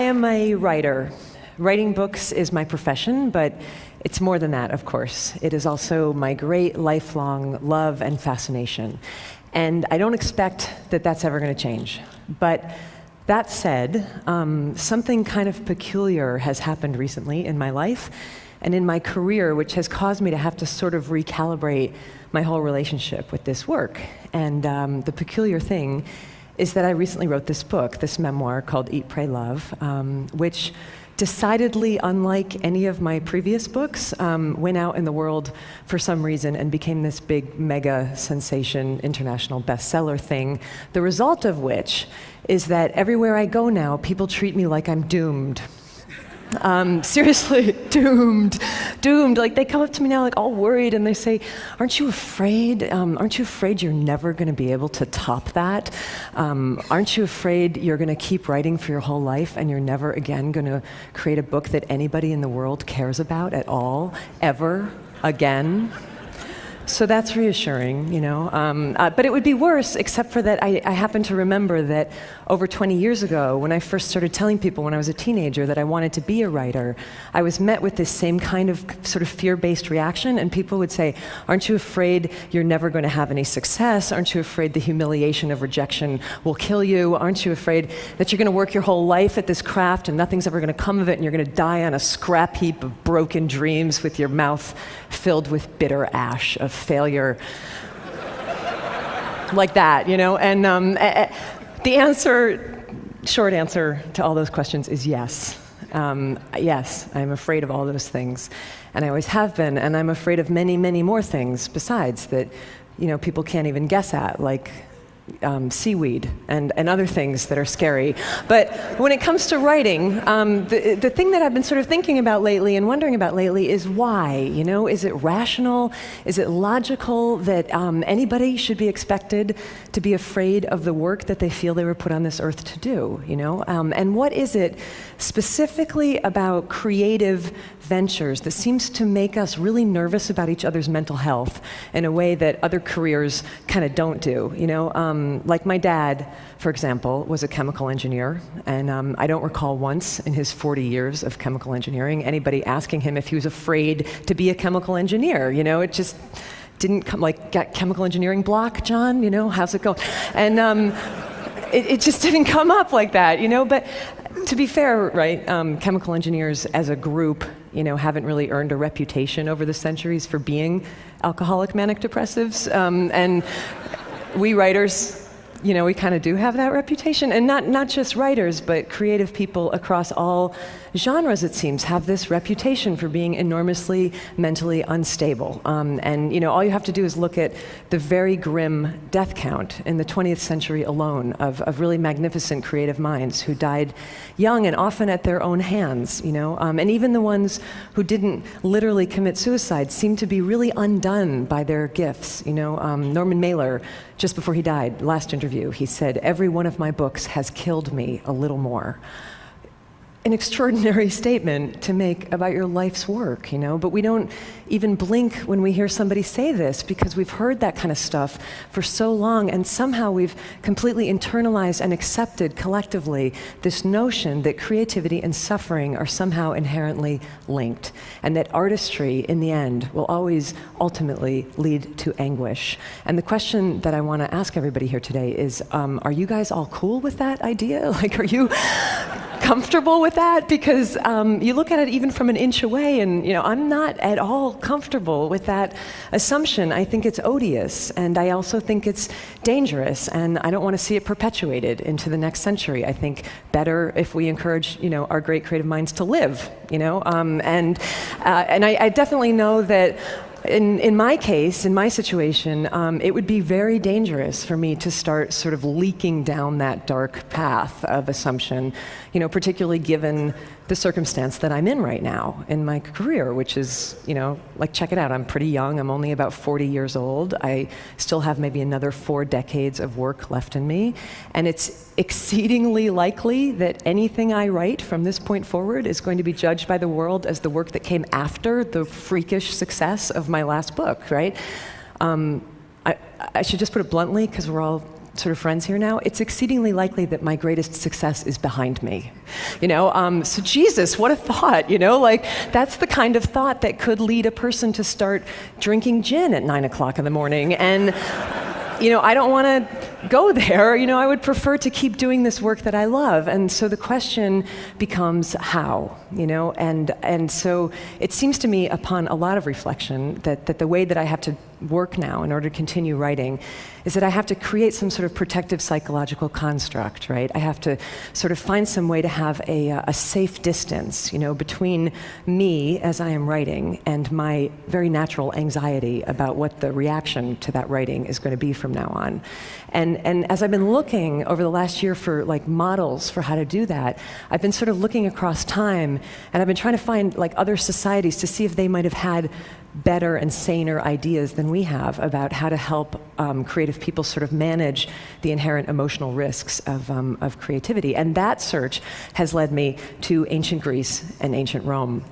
am a writer. Writing books is my profession, but it's more than that, of course. It is also my great lifelong love and fascination. And I don't expect that that's ever going to change. But that said, something kind of peculiar has happened recently in my life and in my career, which has caused me to have to sort of recalibrate my whole relationship with this work. And the peculiar thing is that I recently wrote this book, this memoir called Eat, Pray, Love, which decidedly, unlike any of my previous books, went out in the world for some reason and became this big mega sensation, international bestseller thing, the result of which is that everywhere I go now, people treat me like I'm doomed. Seriously, doomed. Like, they come up to me now, like, all worried, and they say, aren't you afraid? Aren't you afraid you're never going to be able to top that? Aren't you afraid you're going to keep writing for your whole life and you're never again going to create a book that anybody in the world cares about at all, ever again? So that's reassuring, you know. But it would be worse, except for that I happen to remember that over 20 years ago, when I first started telling people when I was a teenager that I wanted to be a writer, I was met with this same kind of sort of fear-based reaction, and people would say, aren't you afraid you're never going to have any success? Aren't you afraid the humiliation of rejection will kill you? Aren't you afraid that you're going to work your whole life at this craft and nothing's ever going to come of it and you're going to die on a scrap heap of broken dreams with your mouth filled with bitter ash of failure? Like that, you know? And the answer, short answer to all those questions is yes. Yes, I'm afraid of all those things. And I always have been, and I'm afraid of many, many more things besides that, you know, people can't even guess at, like seaweed and other things that are scary. But when it comes to writing, the thing that I've been sort of thinking about lately and wondering about lately is why, you know? Is it rational? Is it logical that anybody should be expected to be afraid of the work that they feel they were put on this earth to do, you know? And what is it specifically about creative ventures that seems to make us really nervous about each other's mental health in a way that other careers kind of don't do, you know? Like my dad, for example, was a chemical engineer, and I don't recall once in his 40 years of chemical engineering anybody asking him if he was afraid to be a chemical engineer, you know? It just didn't come, like, got chemical engineering block, John, you know, how's it going? And it just didn't come up like that, you know? But to be fair, right, chemical engineers as a group, you know, haven't really earned a reputation over the centuries for being alcoholic manic depressives, and we writers, you know, we kind of do have that reputation. And not just writers, but creative people across all genres, it seems, have this reputation for being enormously mentally unstable. And, you know, all you have to do is look at the very grim death count in the 20th century alone of really magnificent creative minds who died young and often at their own hands, you know. And even the ones who didn't literally commit suicide seem to be really undone by their gifts, you know. Norman Mailer, just before he died, last interview, he said, "Every one of my books has killed me a little more." An extraordinary statement to make about your life's work, you know, but we don't even blink when we hear somebody say this because we've heard that kind of stuff for so long, and somehow we've completely internalized and accepted collectively this notion that creativity and suffering are somehow inherently linked, and that artistry, in the end, will always ultimately lead to anguish. And the question that I want to ask everybody here today is, are you guys all cool with that idea? Like, are you comfortable with that? Because you look at it even from an inch away, and, you know, I'm not at all comfortable with that assumption. I think it's odious, and I also think it's dangerous, and I don't want to see it perpetuated into the next century. I think better if we encourage, you know, our great creative minds to live, you know, and I definitely know that in my case, in my situation, it would be very dangerous for me to start sort of leaking down that dark path of assumption, you know, particularly given the circumstance that I'm in right now in my career, which is, you know, like, check it out. I'm pretty young. I'm only about 40 years old. I still have maybe another 4 decades of work left in me. And it's exceedingly likely that anything I write from this point forward is going to be judged by the world as the work that came after the freakish success of my last book, right? I should just put it bluntly, because we're all sort of friends here now, it's exceedingly likely that my greatest success is behind me. So Jesus, what a thought, like that's the kind of thought that could lead a person to start drinking gin at 9 o'clock in the morning. And I don't want to go there. I would prefer to keep doing this work that I love. And so the question becomes how, and so it seems to me upon a lot of reflection that the way that I have to work now in order to continue writing is that I have to create some sort of protective psychological construct, right? I have to sort of find some way to have a safe distance, between me as I am writing and my very natural anxiety about what the reaction to that writing is going to be from now on. And as I've been looking over the last year for like models for how to do that, I've been sort of looking across time, and I've been trying to find like other societies to see if they might have had better and saner ideas than we have about how to help creative people sort of manage the inherent emotional risks of creativity. And that search has led me to ancient Greece and ancient Rome.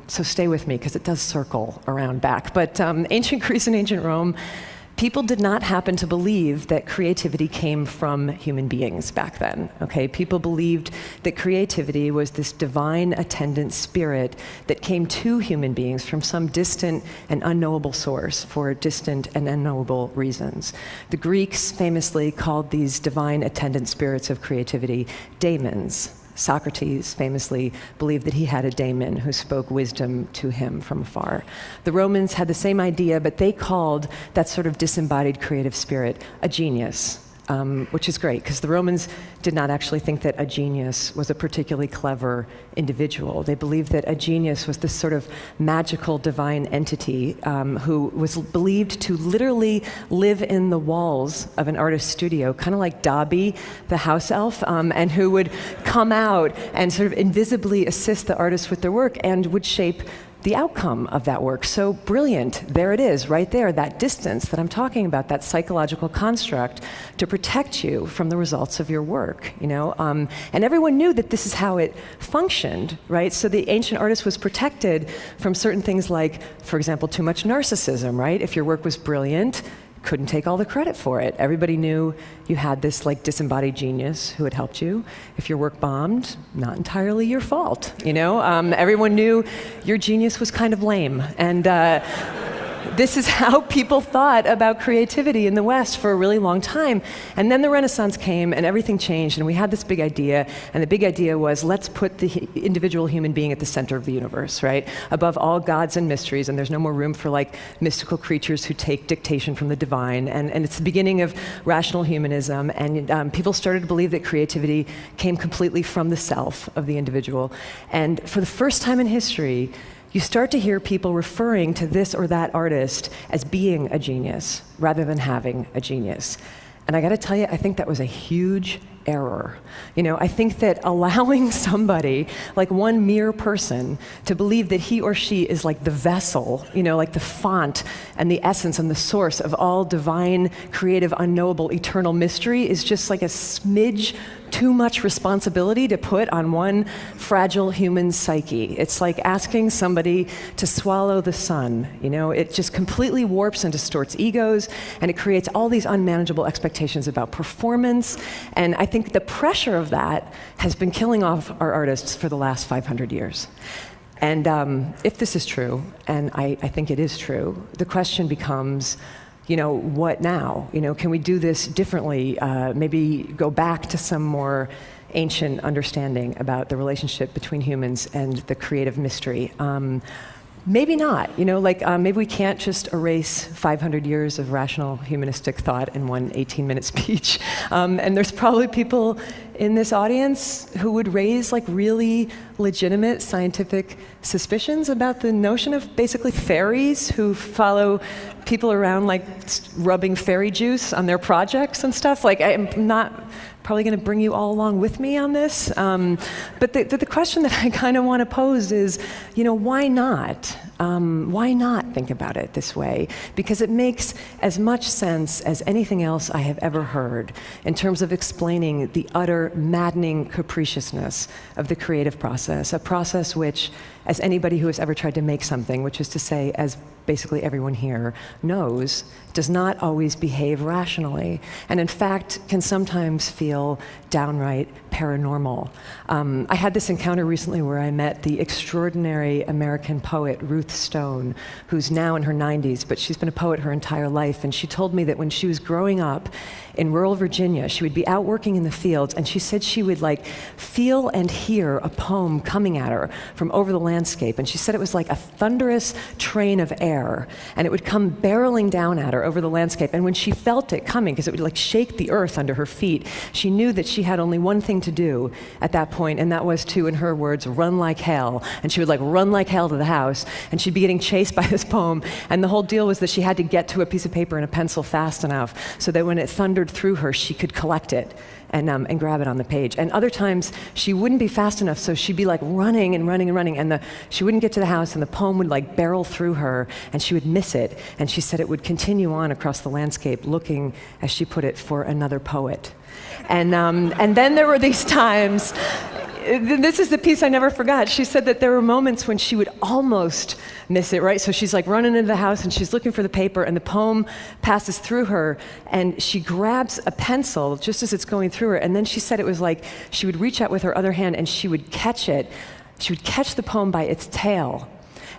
So stay with me, because it does circle around back. But ancient Greece and ancient Rome, people did not happen to believe that creativity came from human beings back then, okay? People believed that creativity was this divine attendant spirit that came to human beings from some distant and unknowable source for distant and unknowable reasons. The Greeks famously called these divine attendant spirits of creativity daemons. Socrates famously believed that he had a daemon who spoke wisdom to him from afar. The Romans had the same idea, but they called that sort of disembodied creative spirit a genius, which is great, because the Romans did not actually think that a genius was a particularly clever individual. They believed that a genius was this sort of magical divine entity who was believed to literally live in the walls of an artist's studio, kind of like Dobby, the house elf, and who would come out and sort of invisibly assist the artists with their work and would shape the outcome of that work. So brilliant, there it is, right there, that distance that I'm talking about, that psychological construct to protect you from the results of your work, And everyone knew that this is how it functioned, right? So the ancient artist was protected from certain things like, for example, too much narcissism, right? If your work was brilliant, couldn't take all the credit for it. Everybody knew you had this like disembodied genius who had helped you. If your work bombed, not entirely your fault, Everyone knew your genius was kind of lame. And this is how people thought about creativity in the West for a really long time. And then the Renaissance came and everything changed, and we had this big idea, and the big idea was, let's put the individual human being at the center of the universe, right? Above all gods and mysteries, and there's no more room for like mystical creatures who take dictation from the divine. And it's the beginning of rational humanism, and people started to believe that creativity came completely from the self of the individual. And for the first time in history, you start to hear people referring to this or that artist as being a genius rather than having a genius. And I gotta tell you, I think that was a huge error. I think that allowing somebody, like one mere person, to believe that he or she is like the vessel, like the font and the essence and the source of all divine, creative, unknowable, eternal mystery is just like a smidge too much responsibility to put on one fragile human psyche. It's like asking somebody to swallow the sun. It just completely warps and distorts egos, and it creates all these unmanageable expectations about performance. And I think the pressure of that has been killing off our artists for the last 500 years. And if this is true, and I think it is true, the question becomes, what now? Can we do this differently? Maybe go back to some more ancient understanding about the relationship between humans and the creative mystery. Maybe not, maybe we can't just erase 500 years of rational humanistic thought in one 18-minute speech. And there's probably people in this audience who would raise like really legitimate scientific suspicions about the notion of basically fairies who follow people around like rubbing fairy juice on their projects and stuff. Like, I'm not probably going to bring you all along with me on this. But the question that I kind of want to pose is, why not? Why not think about it this way? Because it makes as much sense as anything else I have ever heard in terms of explaining the utter maddening capriciousness of the creative process, a process which, as anybody who has ever tried to make something, which is to say, as basically everyone here knows, does not always behave rationally, and in fact can sometimes feel downright paranormal. I had this encounter recently where I met the extraordinary American poet Ruth Stone, who's now in her 90s, but she's been a poet her entire life, and she told me that when she was growing up in rural Virginia, she would be out working in the fields, and she said she would like feel and hear a poem coming at her from over the landscape, and she said it was like a thunderous train of air, and it would come barreling down at her over the landscape, and when she felt it coming, because it would like shake the earth under her feet, she knew that she had only one thing to do at that point, and that was to, in her words, run like hell. And she would like run like hell to the house, and she'd be getting chased by this poem, and the whole deal was that she had to get to a piece of paper and a pencil fast enough so that when it thundered through her, she could collect it and grab it on the page. And other times, she wouldn't be fast enough, so she'd be like running and running and running, and she wouldn't get to the house, and the poem would like barrel through her, and she would miss it. And she said it would continue on across the landscape, looking, as she put it, for another poet. And then there were these times, this is the piece I never forgot. She said that there were moments when she would almost miss it, right? So she's like running into the house and she's looking for the paper, and the poem passes through her, and she grabs a pencil just as it's going through her, and then she said it was like she would reach out with her other hand and she would catch it. She would catch the poem by its tail,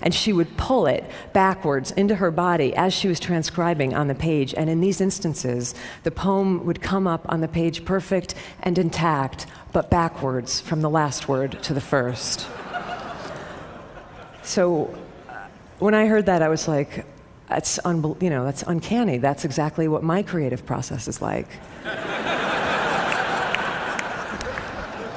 and she would pull it backwards into her body as she was transcribing on the page. And in these instances, the poem would come up on the page perfect and intact, but backwards from the last word to the first. So when I heard that, I was like, that's uncanny. That's exactly what my creative process is like.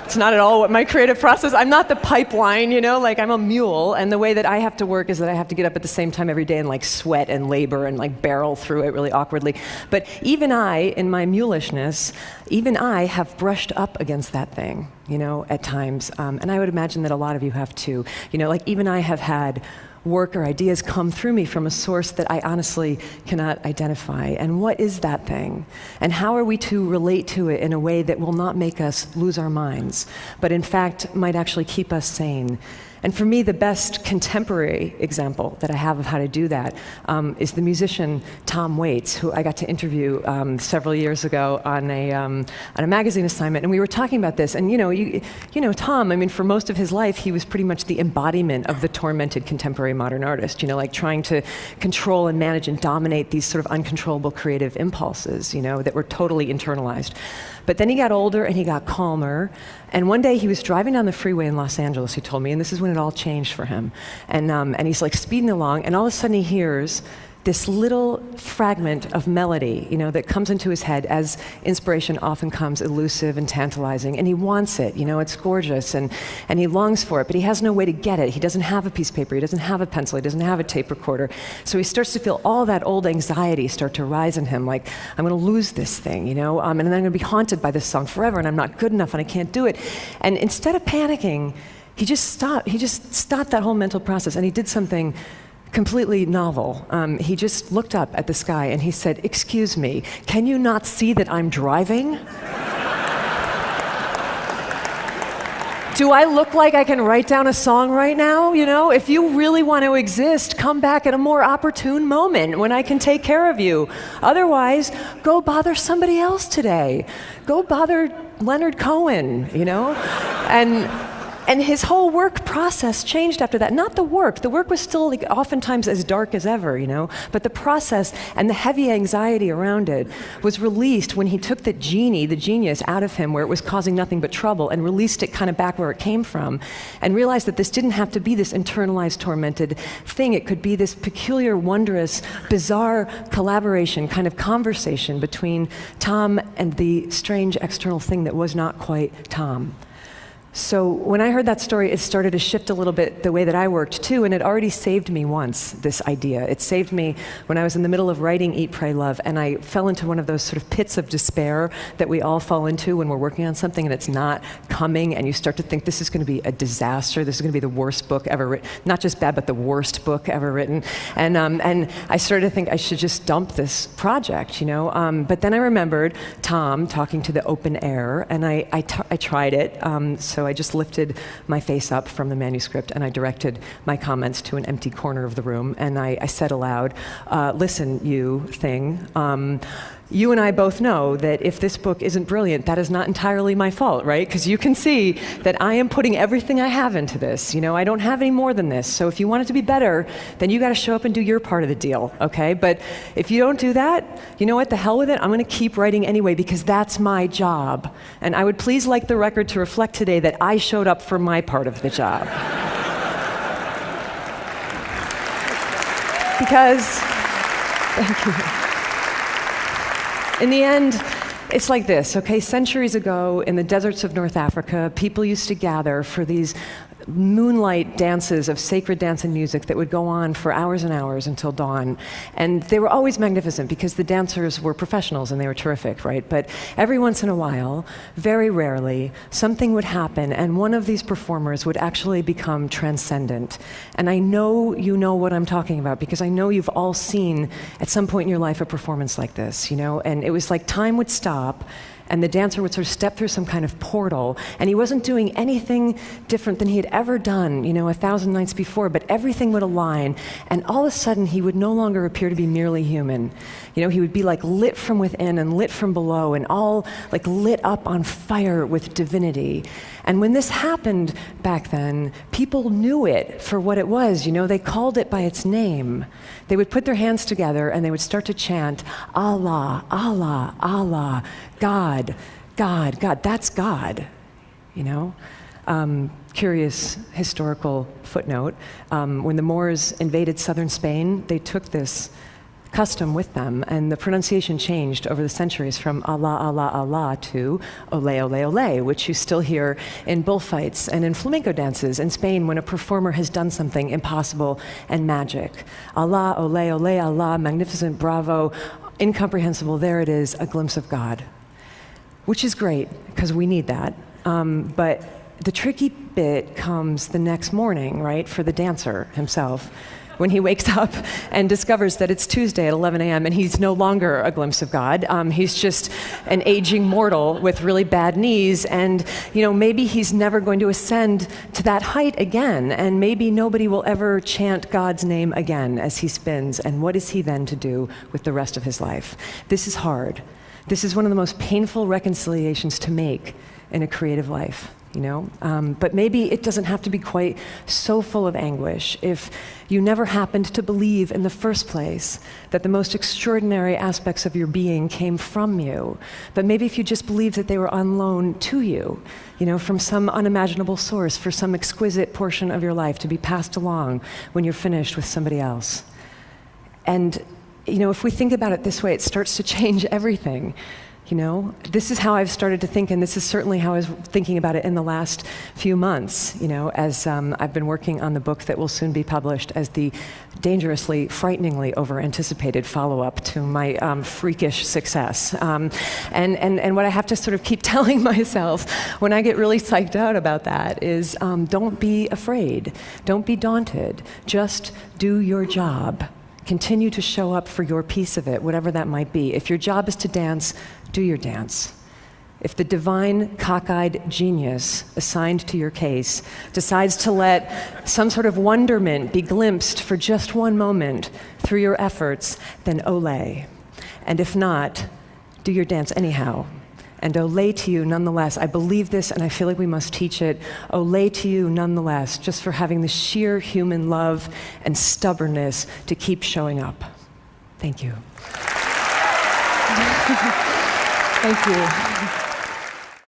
It's not at all what my creative process, I'm not the pipeline, like I'm a mule, and the way that I have to work is that I have to get up at the same time every day and like sweat and labor and like barrel through it really awkwardly. But even I, in my mulishness, even I have brushed up against that thing, at times. And I would imagine that a lot of you have too. Like even I have had work or ideas come through me from a source that I honestly cannot identify. And what is that thing? And how are we to relate to it in a way that will not make us lose our minds, but in fact might actually keep us sane? And for me, the best contemporary example that I have of how to do that is the musician Tom Waits, who I got to interview several years ago on a magazine assignment, and we were talking about this. And Tom, for most of his life, he was pretty much the embodiment of the tormented contemporary modern artist. Like trying to control and manage and dominate these sort of uncontrollable creative impulses, that were totally internalized. But then he got older and he got calmer. And one day he was driving down the freeway in Los Angeles, he told me, and this is when it all changed for him. And he's like speeding along, and all of a sudden he hears this little fragment of melody, that comes into his head, as inspiration often comes elusive and tantalizing, and he wants it, it's gorgeous, and he longs for it, but he has no way to get it. He doesn't have a piece of paper, he doesn't have a pencil, he doesn't have a tape recorder, so he starts to feel all that old anxiety start to rise in him, like, I'm gonna lose this thing, and then I'm gonna be haunted by this song forever, and I'm not good enough, and I can't do it. And instead of panicking, he just stopped that whole mental process, and he did something completely novel. He just looked up at the sky and he said, "Excuse me, can you not see that I'm driving? Do I look like I can write down a song right now? If you really want to exist, come back at a more opportune moment when I can take care of you. Otherwise, go bother somebody else today. Go bother Leonard Cohen, And his whole work process changed after that. Not the work was still like oftentimes as dark as ever, but the process and the heavy anxiety around it was released when he took the genius out of him where it was causing nothing but trouble, and released it kind of back where it came from, and realized that this didn't have to be this internalized, tormented thing. It could be this peculiar, wondrous, bizarre collaboration, kind of conversation between Tom and the strange external thing that was not quite Tom. So when I heard that story, it started to shift a little bit the way that I worked too, and it already saved me once, this idea. It saved me when I was in the middle of writing Eat, Pray, Love, and I fell into one of those sort of pits of despair that we all fall into when we're working on something and it's not coming, and you start to think this is going to be a disaster, this is going to be the worst book ever written, not just bad, but the worst book ever written. And I started to think I should just dump this project, But then I remembered Tom talking to the open air, and I tried it. So so I just lifted my face up from the manuscript and I directed my comments to an empty corner of the room, and I said aloud, listen, you thing, you and I both know that if this book isn't brilliant, that is not entirely my fault, right? Because you can see that I am putting everything I have into this. You know, I don't have any more than this. So if you want it to be better, then you got to show up and do your part of the deal, okay? But if you don't do that, you know what? The hell with it. I'm going to keep writing anyway because that's my job. And I would please like the record to reflect today that I showed up for my part of the job. Because, thank you. In the end, it's like this, okay? Centuries ago, in the deserts of North Africa, people used to gather for these moonlight dances of sacred dance and music that would go on for hours and hours until dawn. And they were always magnificent because the dancers were professionals and they were terrific, right? But every once in a while, very rarely, something would happen and one of these performers would actually become transcendent. And I know you know what I'm talking about because I know you've all seen at some point in your life a performance like this, you know? And it was like time would stop and the dancer would sort of step through some kind of portal, and he wasn't doing anything different than he had ever done, you know, 1,000 nights before, but everything would align, and all of a sudden he would no longer appear to be merely human. You know, he would be like lit from within and lit from below, and all like lit up on fire with divinity. And when this happened back then, people knew it for what it was, you know, they called it by its name. They would put their hands together and they would start to chant, Allah, Allah, Allah, God, God, God, that's God, you know? Curious historical footnote, when the Moors invaded southern Spain, they took this custom with them, and the pronunciation changed over the centuries from Allah, Allah, Allah to Ole, Ole, Ole, which you still hear in bullfights and in flamenco dances in Spain when a performer has done something impossible and magic. Allah, Ole, Ole, Allah, magnificent, bravo, incomprehensible, there it is, a glimpse of God. Which is great, because we need that. But the tricky bit comes the next morning, right, for the dancer himself, when he wakes up and discovers that it's Tuesday at 11 a.m. and he's no longer a glimpse of God. He's just an aging mortal with really bad knees, and you know, maybe he's never going to ascend to that height again, and maybe nobody will ever chant God's name again as he spins, and what is he then to do with the rest of his life? This is hard. This is one of the most painful reconciliations to make in a creative life, you know? But maybe it doesn't have to be quite so full of anguish if you never happened to believe in the first place that the most extraordinary aspects of your being came from you. But maybe if you just believed that they were on loan to you, you know, from some unimaginable source for some exquisite portion of your life to be passed along when you're finished with somebody else. And you know, if we think about it this way, it starts to change everything. You know, this is how I've started to think, and this is certainly how I was thinking about it in the last few months, you know, as I've been working on the book that will soon be published as the dangerously, frighteningly over-anticipated follow-up to my freakish success. And what I have to sort of keep telling myself when I get really psyched out about that is don't be afraid, don't be daunted, just do your job. Continue to show up for your piece of it, whatever that might be. If your job is to dance, do your dance. If the divine, cockeyed genius assigned to your case decides to let some sort of wonderment be glimpsed for just one moment through your efforts, then ole. And if not, do your dance anyhow. And ole to you nonetheless. I believe this and I feel like we must teach it. Ole to you nonetheless, just for having the sheer human love and stubbornness to keep showing up. Thank you. Thank you.